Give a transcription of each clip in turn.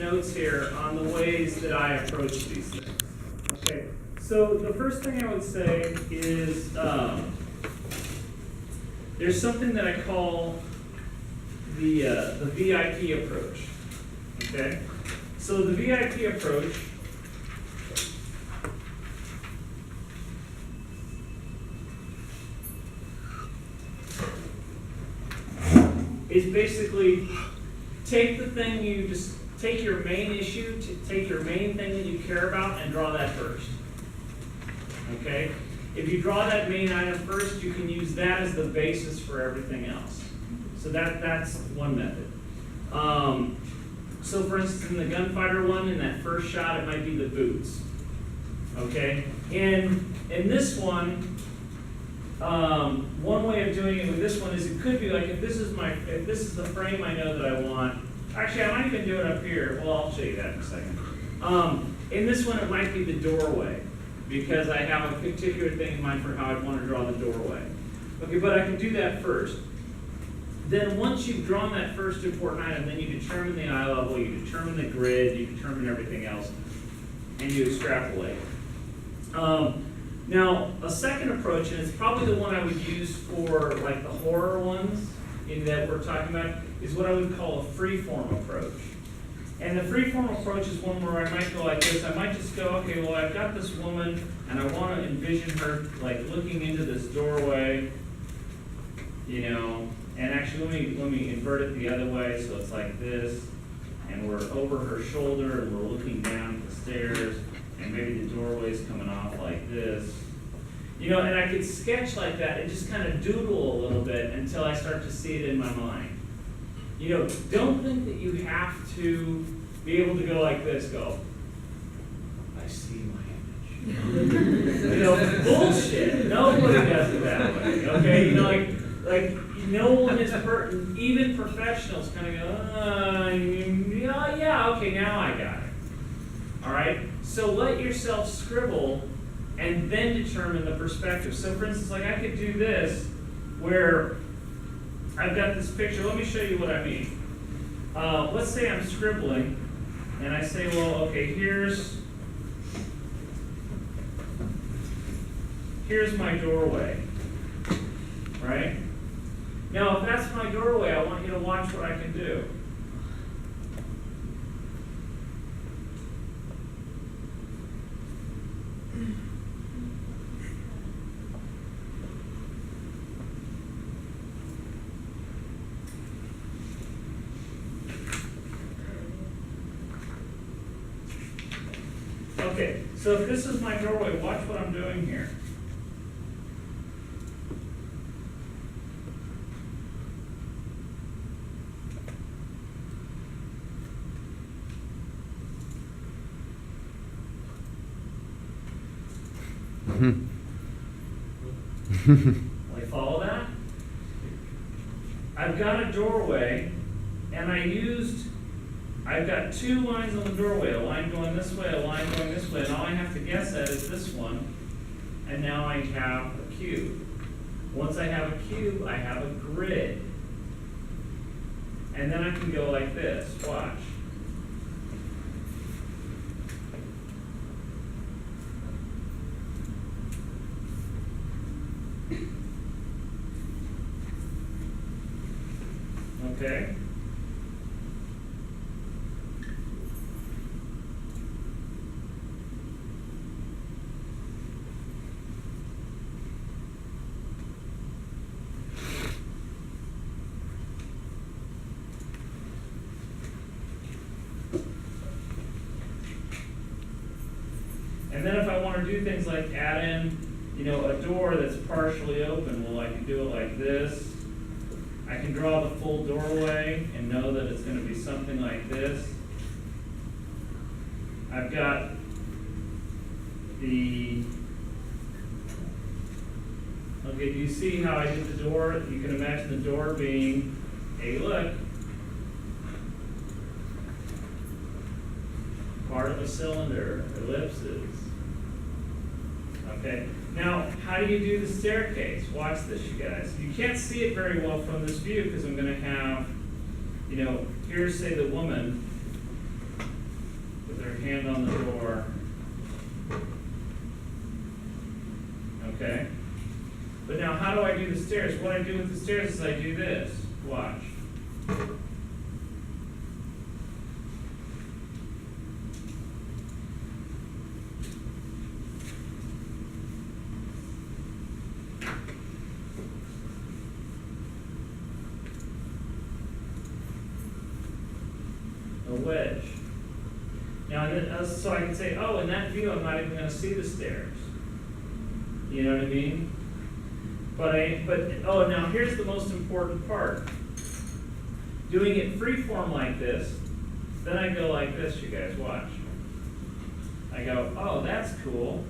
notes here on the ways that I approach these things. Okay, so the first thing I would say is there's something that I call the VIP approach. Okay, so the VIP approach is basically take your main issue, take your main thing that you care about and draw that first. Okay? If you draw that main item first, you can use that as the basis for everything else. So that's one method. So for instance, in the gunfighter one, in that first shot, it might be the boots. Okay? In this one, one way of doing it with this one is it could be like if this is the frame I know that I want. Actually, I might even do it up here. Well, I'll show you that in a second. In this one, it might be the doorway because I have a particular thing in mind for how I'd want to draw the doorway. Okay, but I can do that first. Then once you've drawn that first important item, then you determine the eye level, you determine the grid, you determine everything else, and you extrapolate. Now, a second approach, and it's probably the one I would use for like the horror ones that we're talking about, is what I would call a freeform approach. And the freeform approach is one where I might go like this. I might just go, okay, well, I've got this woman, and I want to envision her like looking into this doorway, you know. And actually, let me invert it the other way, so it's like this, and we're over her shoulder, and we're looking down the stairs, and maybe the doorway's coming off like this. You know, and I could sketch like that and just kind of doodle a little bit until I start to see it in my mind. You know, don't think that you have to be able to go like this, go, I see my image. You know, bullshit. Nobody does it that way, okay? You know, like no one is, even professionals kind of go, yeah, okay, now I got it. All right? So let yourself scribble and then determine the perspective. So for instance, like I could do this where I've got this picture. Let me show you what I mean. Let's say I'm scribbling and I say, well, okay, here's my doorway, right? Now, if that's my doorway, I want you to watch what I can do. Okay, so if this is my doorway, watch what I'm doing here. Like, follow that? I've got a doorway, and I've got two lines on the doorway, a line going this way, a line going this way, and all I have to guess at is this one, and now I have a cube. Once I have a cube, I have a grid. And then I can go like this, watch. Okay? And then if I want to do things like add in, you know, a door that's partially open, well, I can do it like this. I can draw the full doorway and know that it's going to be something like this. I've got the, okay, do you see how I did the door? You can imagine the door being, hey, look, part of a cylinder, ellipses. Okay, now how do you do the staircase? Watch this, you guys. You can't see it very well from this view because I'm going to have, you know, here's, say, the woman, stairs, what I do with the stairs is I do this. Watch. A wedge. Now, so I can say, oh, in that view, I'm not even going to see the stairs. You know what I mean? Oh, now here's the most important part. Doing it freeform like this, then I go like this, you guys, watch. I go, oh, that's cool.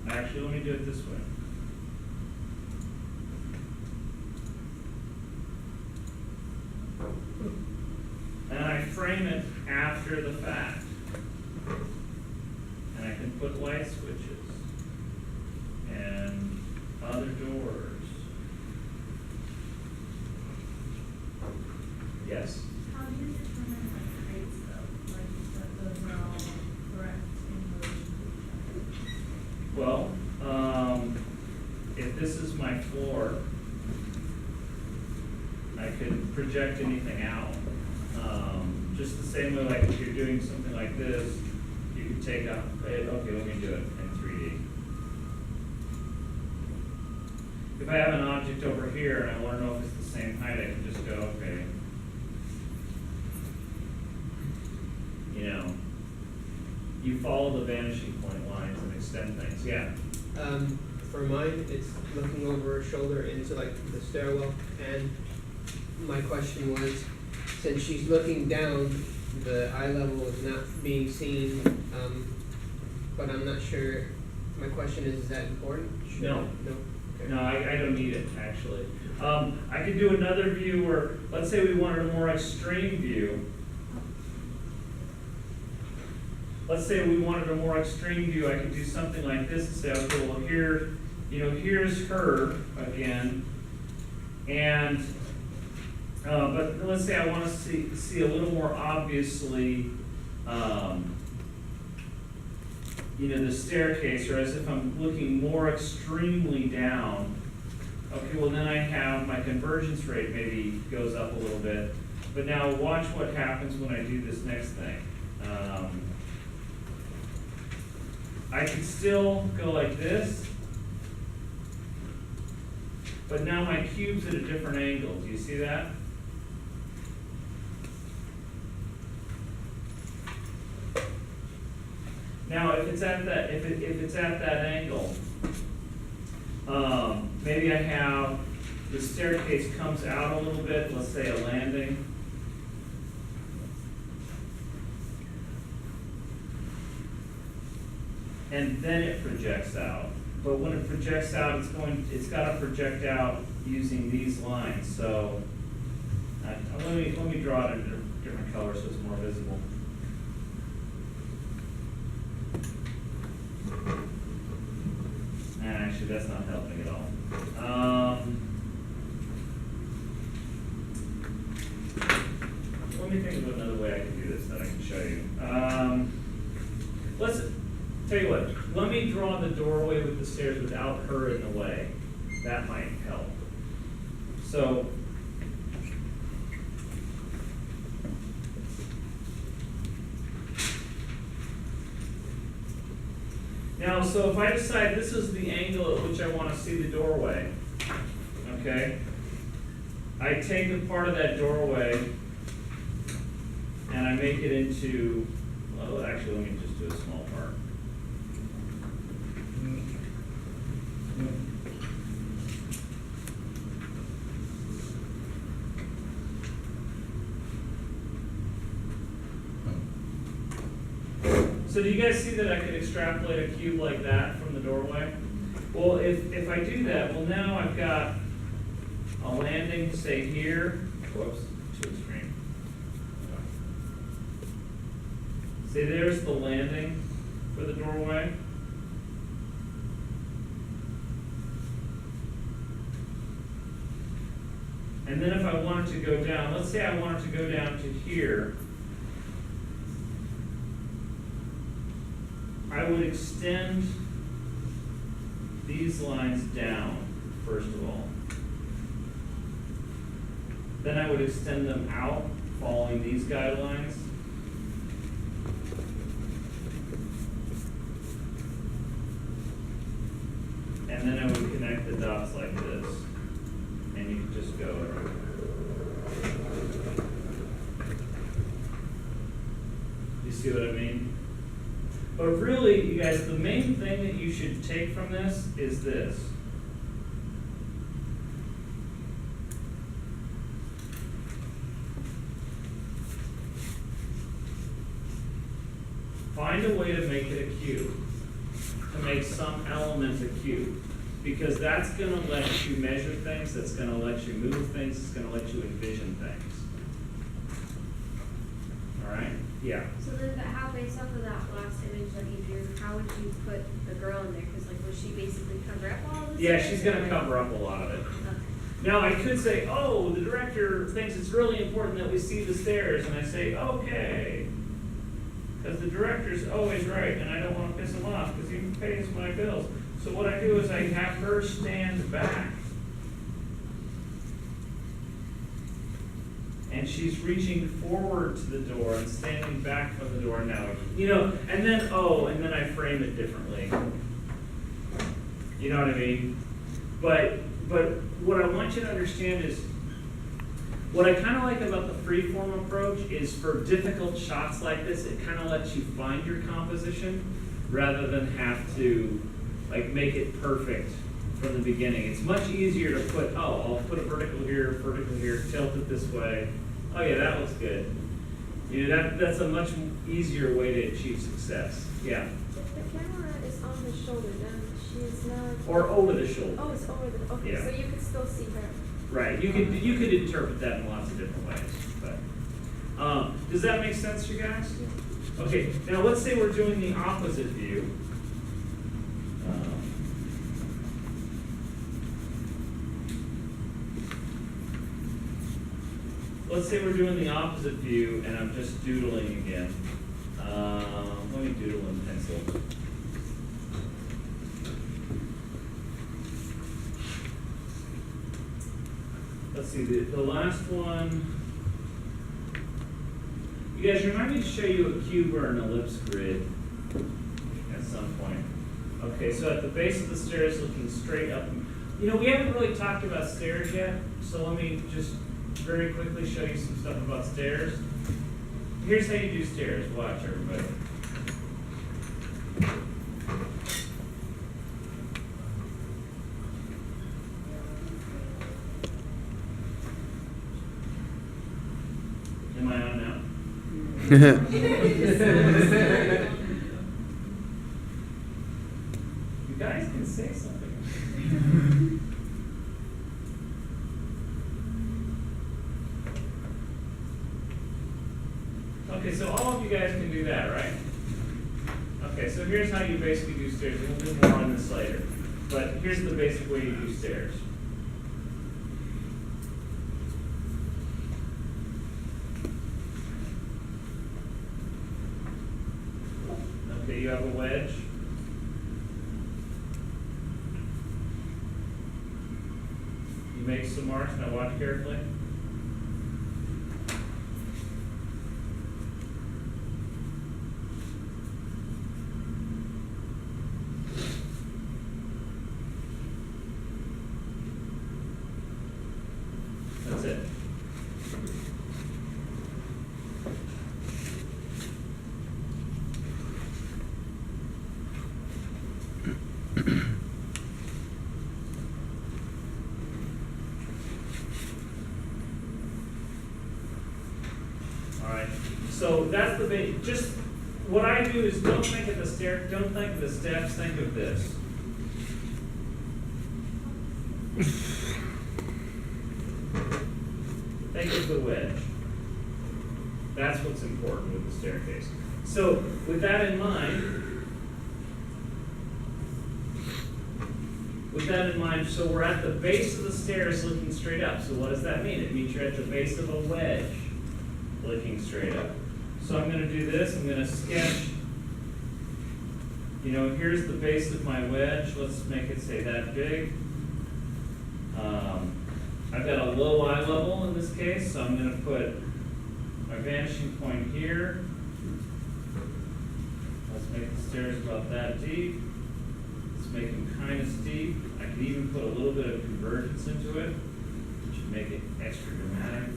Actually, let me do it this way. And I frame it after the fact. And I can put light switches and other doors. Yes? How do you determine like heights though? Like you said, those are all correct in relation to each other? Well, if this is my floor, I could project anything out. Just the same way, like if you're doing something like this, you could take out, okay, let me do it in 3D. If I have an object over here and I want to know if it's the same height, I can just go, okay. You know, you follow the vanishing point lines and extend things, yeah. For mine, it's looking over her shoulder into like the stairwell, and my question was, since she's looking down, the eye level is not being seen, but I'm not sure, my question is that important? No. No? Okay. No, I don't need it, actually. I could do another view where, let's say we wanted a more extreme view. Let's say we wanted a more extreme view, I could do something like this and say, okay, well here, here's her again, and but let's say I want to see a little more obviously, the staircase, or as if I'm looking more extremely down. Okay, well then I have my convergence rate maybe goes up a little bit. But now watch what happens when I do this next thing. I can still go like this, but now my cube's at a different angle. Do you see that? Now, if it's at that angle, maybe I have the staircase comes out a little bit. Let's say a landing. And then it projects out. But when it projects out, it's got to project out using these lines. So let me draw it in a different color so it's more visible. Actually, that's not helping at all. Let me think of another way I can do this that I can show you. Let's tell you what. Let me draw the doorway with the stairs without her in the way. That might help. So. Now, so if I decide this is the angle at which I want to see the doorway, okay, I take a part of that doorway and I make it into, well, actually, let me just do a small part. So do you guys see that I could extrapolate a cube like that from the doorway? Well, if I do that, well now I've got a landing, say here. Whoops, too extreme. See, there's the landing for the doorway. And then if I wanted to go down, let's say I wanted to go down to here, I would extend these lines down, first of all. Then I would extend them out, following these guidelines. And then I would connect the dots like this. And you can just go. You see what I mean? But really, you guys, the main thing that you should take from this is this. Find a way to make it a cube, to make some element a cube, because that's going to let you measure things, that's going to let you move things, it's going to let you envision things. All right? Yeah. So then, but how, based off of that last image that you drew, how would you put the girl in there? Because like, would she basically cover up all of this? Yeah, she's going to cover up a lot of it. Okay. Now, I could say, oh, the director thinks it's really important that we see the stairs, and I say, okay. Because the director's always right, and I don't want to piss him off because he pays my bills. So what I do is I have her stand back. And she's reaching forward to the door and standing back from the door now. You know, and then, and then I frame it differently. You know what I mean? But what I want you to understand is, what I kind of like about the freeform approach is for difficult shots like this, it kind of lets you find your composition rather than have to like make it perfect from the beginning. It's much easier to put, I'll put a vertical here, tilt it this way. Oh yeah, that looks good. You know, that's a much easier way to achieve success. Yeah. The camera is on the shoulder, then she is not. Or over the shoulder. Oh, it's over the. Okay, Yeah. so you can still see her. Right. You could interpret that in lots of different ways. But does that make sense, you guys? Okay. Now let's say we're doing the opposite view. Let's say we're doing the opposite view, and I'm just doodling again. Let me doodle in pencil. Let's see, the last one. You guys remind me to show you a cube or an ellipse grid at some point. Okay, so at the base of the stairs looking straight up. You know, we haven't really talked about stairs yet, so let me just very quickly show you some stuff about stairs. Here's how you do stairs. Watch, everybody. Am I on now? You guys can say something. Okay, so all of you guys can do that, right? Okay, so here's how you basically do stairs. We'll do more on this later. But here's the basic way you do stairs. Okay, you have a wedge. You make some marks. Now watch carefully. That's it. All right. So that's the base. Just what I do is don't think of the stair. Don't think of the steps. Think of this. Think of the wedge. That's what's important with the staircase. So with that in mind, so we're at the base of the stairs looking straight up. So what does that mean? It means you're at the base of a wedge looking straight up. So I'm going to do this. I'm going to sketch you know, here's the base of my wedge, let's make it say that big. I've got a low eye level in this case, so I'm gonna put my vanishing point here. Let's make the stairs about that deep. Let's make them kind of steep. I can even put a little bit of convergence into it, which would make it extra dramatic.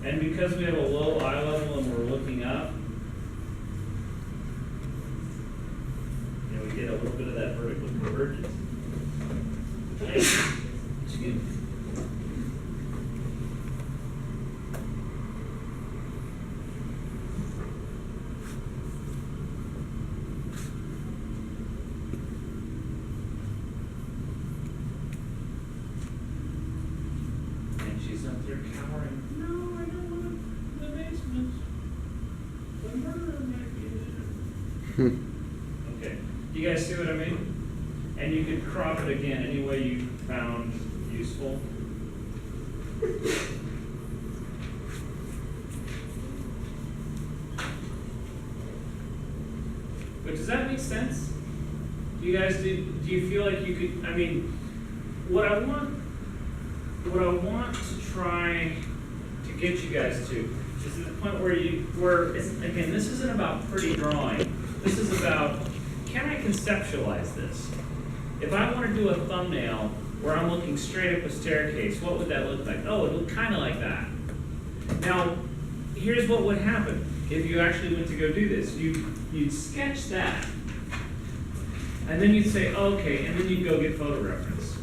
And because we have a low eye level and we're looking up, you know, we get a little bit of that vertical convergence. Excuse me. And she's up there cowering. No, I don't want the basement. The murderer might be there. Okay, you guys see what I mean? And you could crop it again any way you found useful. But does that make sense? Do you guys, do you feel like you could, I mean, what I want to try to get you guys to is to the point where again, this isn't about pretty drawing. This is about, can I conceptualize this? If I want to do a thumbnail where I'm looking straight up a staircase, what would that look like? Oh, it would look kind of like that. Now, here's what would happen if you actually went to go do this. You'd sketch that, and then you'd say, okay, and then you'd go get photo reference.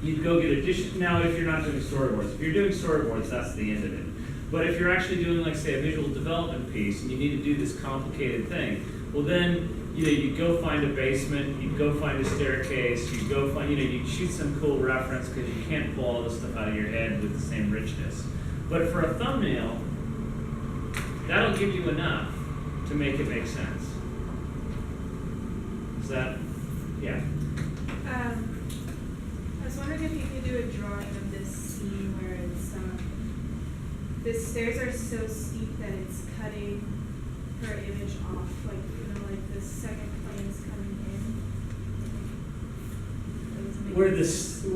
You'd go get addition. Now, if you're not doing storyboards, if you're doing storyboards, that's the end of it. But if you're actually doing, like, say, a visual development piece, and you need to do this complicated thing, well, then, you know, you'd go find a basement, you'd go find a staircase, you'd go find, you know, you'd shoot some cool reference, because you can't pull all this stuff out of your head with the same richness. But for a thumbnail, that'll give you enough to make it make sense. Is that, yeah? I was wondering if you could do a drawing of this scene where it's, the stairs are so steep that it's cutting her image off, like, you know, like the second plane's coming in.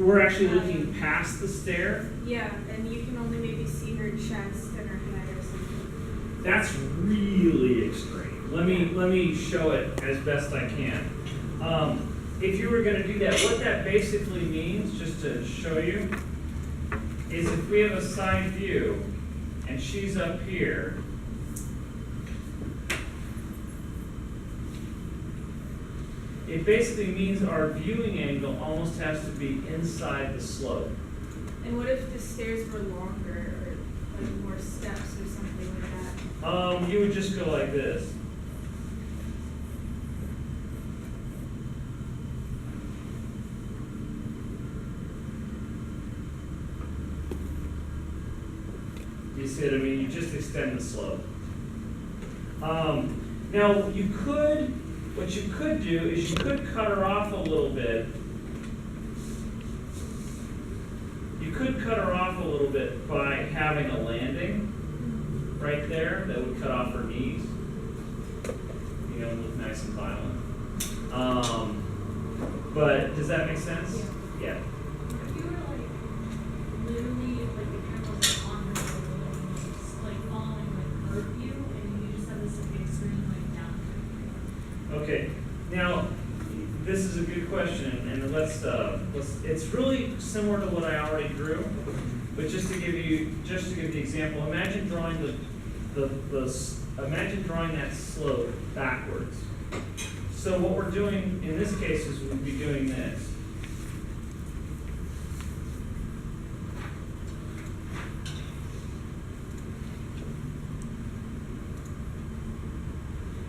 We're actually looking past the stair? Yeah, and you can only maybe see her chest and her head or something. That's really extreme. Let me show it as best I can. If you were gonna do that, what that basically means, just to show you, is if we have a side view and she's up here, it basically means our viewing angle almost has to be inside the slope. And what if the stairs were longer or like more steps or something like that? You would just go like this. You see what I mean? You just extend the slope. Now, what you could do is you could cut her off a little bit. You could cut her off a little bit by having a landing right there that would cut off her knees. You know, and look nice and violent. But does that make sense? Yeah. If you were like literally like the camera was on her shoulder, just like following like her view, and you just have this like big screen like down. Okay. Now, this is a good question, and let's it's really similar to what I already drew, but just to give the example, imagine drawing imagine drawing that slope backwards. So what we're doing in this case is we'd be doing this.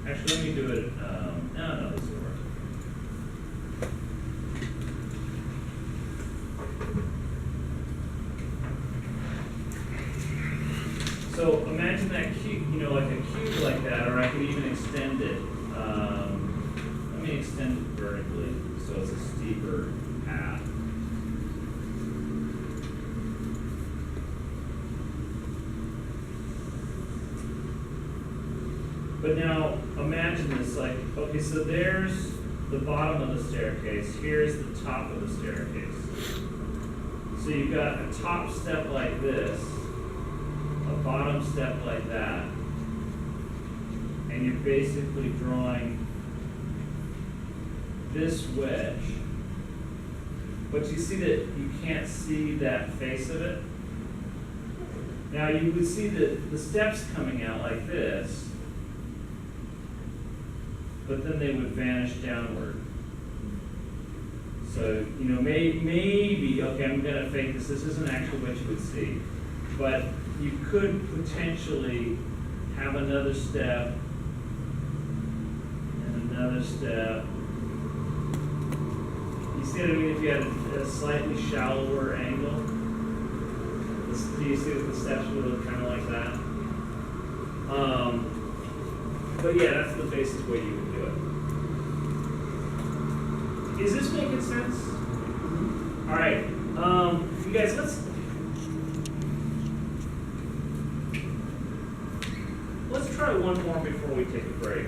Actually, let me do it. No, this will work. So imagine that cube, you know, like a cube like that, or I could even extend it. Let me extend descend it vertically, so it's a steeper path. But now, imagine this, like, okay, so there's the bottom of the staircase, here's the top of the staircase. So you've got a top step like this, a bottom step like that, and you're basically drawing this wedge. But you see that you can't see that face of it? Now you would see the steps coming out like this, but then they would vanish downward. So, you know, maybe, okay, I'm gonna fake this, this isn't actually what you would see. But you could potentially have another step, and another step. You see what I mean, if you had a slightly shallower angle? Do you see that the steps would look kind of like that? But yeah, that's the basic way you would do it. Is this making sense? All right, you guys, let's try one more before we take a break.